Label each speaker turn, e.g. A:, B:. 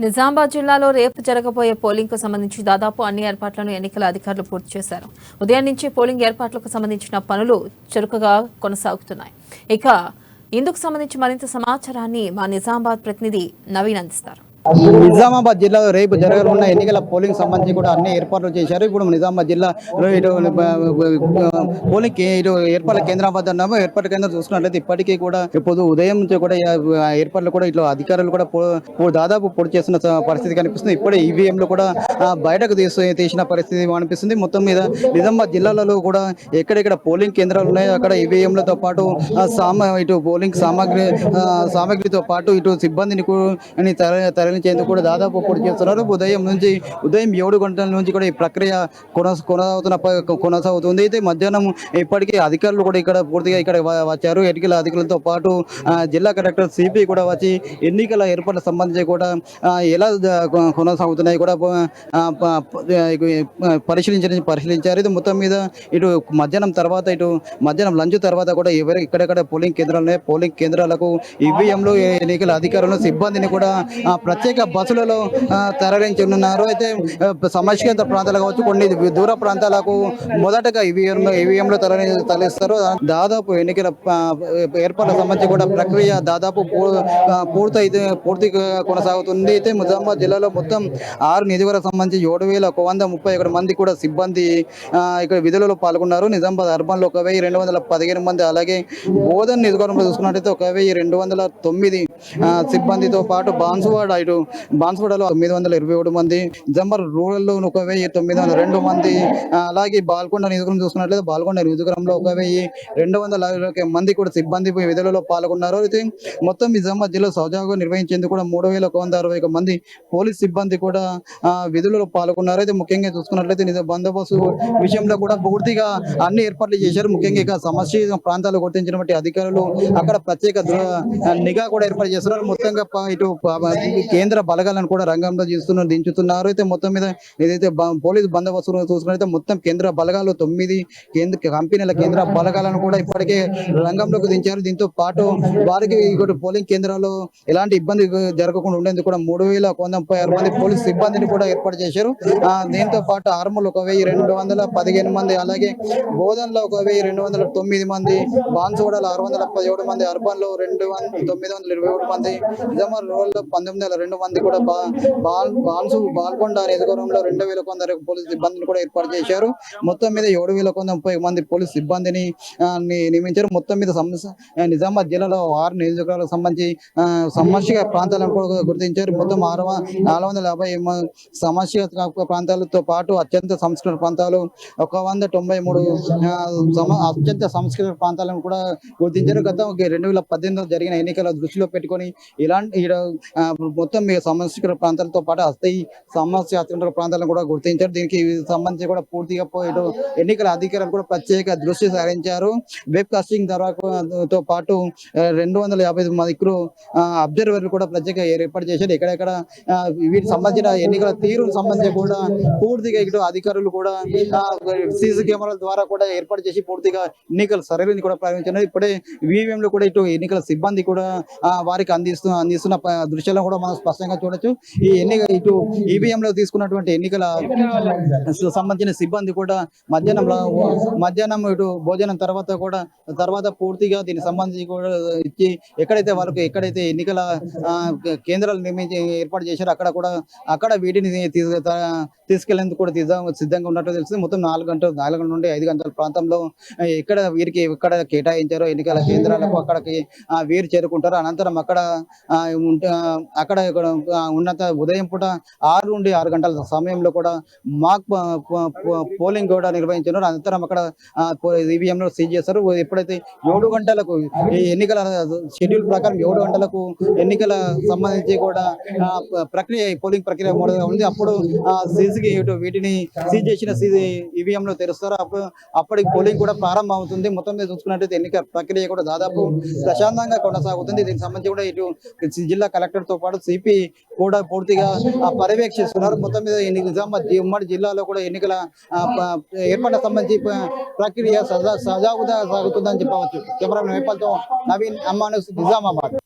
A: నిజామాబాద్ జిల్లాలో రేపు జరగబోయే పోలింగ్ కు సంబంధించి దాదాపు అన్ని ఏర్పాట్లను ఎన్నికల అధికారులు పూర్తి చేశారు. ఉదయం నుంచి పోలింగ్ ఏర్పాట్లకు సంబంధించిన పనులు చురుకుగా కొనసాగుతున్నాయి. ఇక ఇందుకు సంబంధించి మరింత సమాచారాన్ని మా నిజామాబాద్ ప్రతినిధి నవీన్ అందిస్తారు.
B: నిజామాబాద్ జిల్లాలో రేపు జరగనున్న ఎన్నికల పోలింగ్ సంబంధించి కూడా అన్ని ఏర్పాట్లు చేశారు. ఇప్పుడు నిజామాబాద్ జిల్లాలో ఇటు పోలింగ్ ఏర్పాట్ల కేంద్రం వద్ద ఉన్నాము. ఏర్పాట్ల కేంద్రం చూసుకున్నట్లయితే ఇప్పటికీ కూడా ఇప్పుడు ఉదయం నుంచి కూడా ఏర్పాట్లు కూడా ఇట్లా అధికారులు కూడా దాదాపు పొడి చేస్తున్న పరిస్థితి కనిపిస్తుంది. ఇప్పుడే ఈవీఎంలు కూడా బయటకు తీసిన పరిస్థితి అనిపిస్తుంది. మొత్తం మీద నిజామాబాద్ జిల్లాలలో కూడా ఎక్కడెక్కడ పోలింగ్ కేంద్రాలు ఉన్నాయో అక్కడ ఈవీఎంలతో పాటు ఇటు పోలింగ్ సామాగ్రితో పాటు ఇటు సిబ్బందిని తరలించేందుకు కూడా దాదాపు పొడి చేస్తున్నారు. ఉదయం 7 గంటల నుంచి కూడా ఈ ప్రక్రియ కొనసాగుతుంది. అయితే మధ్యాహ్నం ఇప్పటికీ అధికారులు కూడా పూర్తిగా ఇక్కడ వచ్చారు. ఎన్నికల అధికారులతో పాటు జిల్లా కలెక్టర్ సిపి కూడా వచ్చి ఎన్నికల ఏర్పాట్ల సంబంధించి కూడా ఎలా కొనసాగుతున్నాయి కూడా పరిశీలించారు. ఇది మొత్తం మీద ఇటు మధ్యాహ్నం లంచ్ తర్వాత కూడా ఇక్కడెక్కడ పోలింగ్ కేంద్రాలు ఉన్నాయి, పోలింగ్ కేంద్రాలకు ఈవీఎంలు ఎన్నికల అధికారులను సిబ్బందిని కూడా ప్రత్యేక బస్సులలో తరలించనున్నారు. అయితే సమస్యత ప్రాంతాలు కావచ్చు, కొన్ని దూర ప్రాంతాలకు మొదటగా ఈవీఎంలో తరలిస్తారు. దాదాపు ఎన్నికల ఏర్పాట్ల సంబంధించి కూడా ప్రక్రియ దాదాపు పూర్తిగా కొనసాగుతుంది. అయితే నిజామాబాద్ జిల్లాలో మొత్తం 6 నియోజకవర్గాలకు సంబంధించి 7,131 మంది కూడా సిబ్బంది ఇక్కడ విధులలో పాల్గొన్నారు. నిజామాబాద్ అర్బన్ లో 1,215 మంది, అలాగే బోధన్ నియోజకవర్గంలో చూసుకున్నట్లయితే 1,209 సిబ్బందితో పాటు బాన్సువాడలో 927 మంది, జంబర్ రూరల్ లో 1,902 మంది, అలాగే బాల్కొండ నియోజకవర్గం చూసుకున్నట్లయితే బాల్కొండ నియోజకవర్గంలో 1,220 మంది కూడా సిబ్బంది విధులలో పాల్గొన్నారు. అయితే మొత్తం నిజామాబాద్ జిల్లా సౌజాగా నిర్వహించేందుకు కూడా 3,161 మంది పోలీస్ సిబ్బంది కూడా విధులలో పాల్గొన్నారు. అయితే ముఖ్యంగా చూసుకున్నట్లయితే బందోబస్తు విషయంలో కూడా పూర్తిగా అన్ని ఏర్పాట్లు చేశారు. ముఖ్యంగా ఇక సమస్య ప్రాంతాలు గుర్తించినటువంటి అధికారులు అక్కడ ప్రత్యేక నిఘా కూడా ఏర్పాటు చేస్తున్నారు. మొత్తంగా ఇటు కేంద్ర బలగాలను కూడా రంగంలో దించుతున్నారు. అయితే మొత్తం మీద ఏదైతే పోలీస్ బందోబస్తు చూసుకున్నట్లయితే మొత్తం కేంద్ర బలగాలు 9 కంపెనీల కేంద్ర బలగాలను కూడా ఇప్పటికే రంగంలోకి దించారు. దీంతో పాటు వారికి పోలింగ్ కేంద్రాల్లో ఎలాంటి ఇబ్బంది జరగకుండా ఉండేందుకు కూడా 3,136 మంది పోలీస్ సిబ్బందిని కూడా ఏర్పాటు చేశారు. దీంతో పాటు ఆర్మూలు 1,215 మంది, అలాగే బోధన్లో 1,209 మంది, బాన్సువాడలో 617 మంది, అర్బన్ లో 927 మంది, నిజామాబాద్ రూరల్ లో 1902 మంది కూడా బాల్కొండ నియోజకవర్గంలో 2,100 పోలీసు సిబ్బందిని కూడా ఏర్పాటు చేశారు. మొత్తం మీద 7,130 మంది పోలీసు సిబ్బందిని నియమించారు. మొత్తం మీద నిజామాబాద్ జిల్లాలో 6 నియోజకవర్గాలకు సంబంధించి సమస్య ప్రాంతాలను కూడా గుర్తించారు. మొత్తం 450 సమస్య ప్రాంతాలతో పాటు అత్యంత సంస్కృత ప్రాంతాలు 193 అత్యంత సంస్కృత ప్రాంతాలను కూడా గుర్తించారు. గత 2018లో జరిగిన ఎన్నికల దృష్టిలో పెట్టుకొని ఇలాంటి మొత్తం సమస్య ప్రాంతాలతో పాటు అస్థాయి సమస్యాత్మక ప్రాంతాలను కూడా గుర్తించారు. దీనికి సంబంధించి కూడా పూర్తిగా ఎన్నికల అధికారులు కూడా ప్రత్యేక దృష్టి సారించారు. వెబ్ కాస్టింగ్ తో పాటు 250 మంది అబ్జర్వర్లు కూడా ప్రత్యేక ఏర్పాటు చేశారు. ఎక్కడెక్కడ వీటికి సంబంధించిన ఎన్నికల తీరుకు సంబంధించి కూడా పూర్తిగా ఇటు అధికారులు కూడా సీసీ కెమెరాల ద్వారా కూడా ఏర్పాటు చేసి పూర్తిగా ఎన్నికల సరళిని కూడా ప్రారంభించారు. ఇప్పుడే ఈవీఎంలు కూడా ఇటు ఎన్నికల సిబ్బంది కూడా వారికి అందిస్తున్న దృశ్యాలను కూడా మనం స్పష్టంగా చూడొచ్చు. ఈ ఇటు ఈవీఎంలో తీసుకున్నటువంటి ఎన్నికల సంబంధించిన సిబ్బంది కూడా మధ్యాహ్నం ఇటు భోజనం తర్వాత పూర్తిగా దీనికి సంబంధించి కూడా ఇచ్చి ఎక్కడైతే ఎన్నికల కేంద్రాలు ఏర్పాటు చేశారో అక్కడ వీటిని తీసుకెళ్లేందుకు కూడా సిద్ధంగా ఉన్నట్టు తెలుస్తుంది. మొత్తం 4 నుండి 5 గంటల ప్రాంతంలో ఎక్కడ కేటాయించారో ఎన్నికల కేంద్రాలకు అక్కడికి వీరు చేరుకుంటారు. అనంతరం అక్కడ ఉన్నత ఉదయం పూట 6 నుండి 6 గంటల సమయంలో కూడా మాక్ పోలింగ్ కూడా నిర్వహించారు. అనంతరం అక్కడ ఈవీఎంలో సీజ్ చేస్తారు. ఎప్పుడైతే 7 గంటలకు ఈ ఎన్నికల షెడ్యూల్ ప్రకారం 7 గంటలకు ఎన్నికల సంబంధించి కూడా పోలింగ్ ప్రక్రియ ఉంది. అప్పుడు వీటిని సీజ్ చేసిన ఈవీఎంలో తెరుస్తారు. అప్పటికి పోలింగ్ కూడా ప్రారంభం అవుతుంది. మొత్తం మీద చూసుకున్నట్లయితే ఎన్నికల ప్రక్రియ కూడా దాదాపు ప్రశాంతంగా కొనసాగుతుంది. దీనికి సంబంధించి కూడా ఇటు జిల్లా కలెక్టర్ తో పాటు సిపి కూడా పూర్తిగా పర్యవేక్షిస్తున్నారు. మొత్తం మీద నిజామాబాద్ ఉమ్మడి జిల్లాలో కూడా ఎన్నికల ఏర్పాట్లకు సంబంధించి ప్రక్రియ సజావుగా సాగుతుందని చెప్పవచ్చు. కెమెరా నేపాల్తో నవీన్, అమ్మాను, నిజామాబాద్.